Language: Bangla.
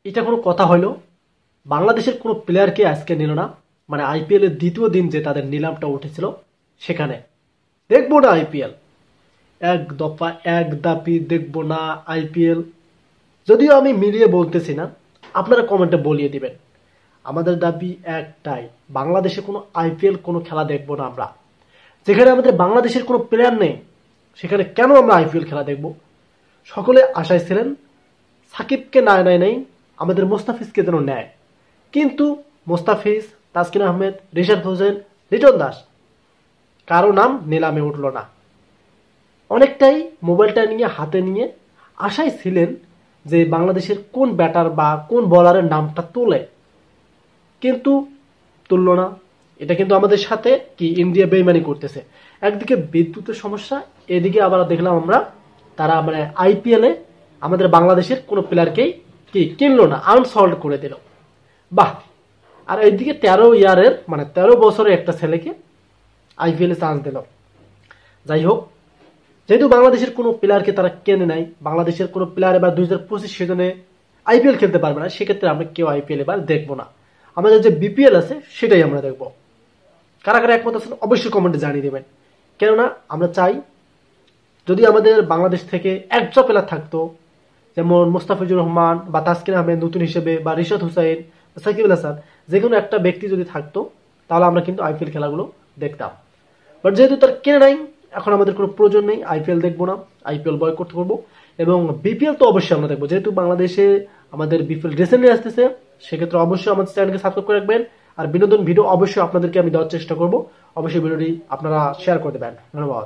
এটা কোনো কথা হলো? বাংলাদেশের কোনো প্লেয়ারকে আজকে নিল না, মানে আইপিএল এর দ্বিতীয় দিন যে তাদের নিলামটা উঠেছিল সেখানে। দেখবো না আইপিএল, এক দফা এক দাপি দেখবো না আইপিএল। যদিও আমি মিলিয়ে বলতেছি না, আপনারা কমেন্টে বলিয়ে দিবেন। আমাদের দাবি একটাই, বাংলাদেশে কোনো আইপিএল কোনো খেলা দেখবো না আমরা। যেখানে আমাদের বাংলাদেশের কোনো প্লেয়ার নেই সেখানে কেন আমরা আইপিএল খেলা দেখব? সকলে আশায় ছিলেন সাকিবকে নাই আমাদের মোস্তাফিজকে যেন নেয়, কিন্তু মোস্তাফিজ, তাসকিন আহমেদ, রিশাদ হোসেন, লিটন দাস কারো নাম নিলামে উঠল না। অনেকটাই মোবাইলটা নিয়ে হাতে নিয়ে আশায় ছিলেন যে বাংলাদেশের কোন ব্যাটার বা কোন বলারের নামটা তোলে, কিন্তু তুললো না। এটা কিন্তু আমাদের সাথে কি ইন্ডিয়া বেইমানি করতেছে। একদিকে বিদ্যুতের সমস্যা, এদিকে আবার দেখলাম আমরা তারা মানে আইপিএলে আমাদের বাংলাদেশের কোনো প্লেয়ারকেই কি কিনলো না, আনসল্ড করে দিল। বাহ! আর এইদিকে 13 ইয়ারের মানে 13 বছরের একটা ছেলেকে আইপিএলে চান্স দিল। যাই হোক, যেহেতু বাংলাদেশের কোনো প্লেয়ারকে তারা কেনে নাই, বাংলাদেশের কোনো প্লেয়ার এবার 2025 সিজনে আইপিএল খেলতে পারবে না, সেক্ষেত্রে আমরা কেউ আইপিএল এবার দেখবো না। আমাদের যে বিপিএল আছে সেটাই আমরা দেখবো। কারা কারা একমত আছেন অবশ্যই কমেন্টে জানিয়ে দেবেন। কেননা আমরা চাই যদি আমাদের বাংলাদেশ থেকে একজন প্লেয়ার থাকতো, যেমন মুস্তাফিজুর রহমান বা তাসকিন আহমেদ নতুন হিসেবে, বা রিশাদ হুসাইন, সাকিব আল হাসান, যে কোনো একটা ব্যক্তি যদি থাকতো তাহলে আমরা কিন্তু আইপিএল খেলাগুলো দেখতাম। বাট যেহেতু তার কেনে নাই, এখন আমাদের কোনো প্রয়োজন নেই, আইপিএল দেখবো না, আইপিএল বয়কট করবো। এবং বিপিএল তো অবশ্যই আমরা দেখবো, যেহেতু বাংলাদেশে আমাদের বিপিএল রিসেন্টলি আসতেছে, সেক্ষেত্রে অবশ্যই আমাদের চ্যানেলকে সাবস্ক্রাইব করে রাখবেন। আর বিনোদন ভিডিও অবশ্যই আপনাদেরকে আমি দেওয়ার চেষ্টা করবো। অবশ্যই ভিডিওটি আপনারা শেয়ার করে দেবেন। ধন্যবাদ।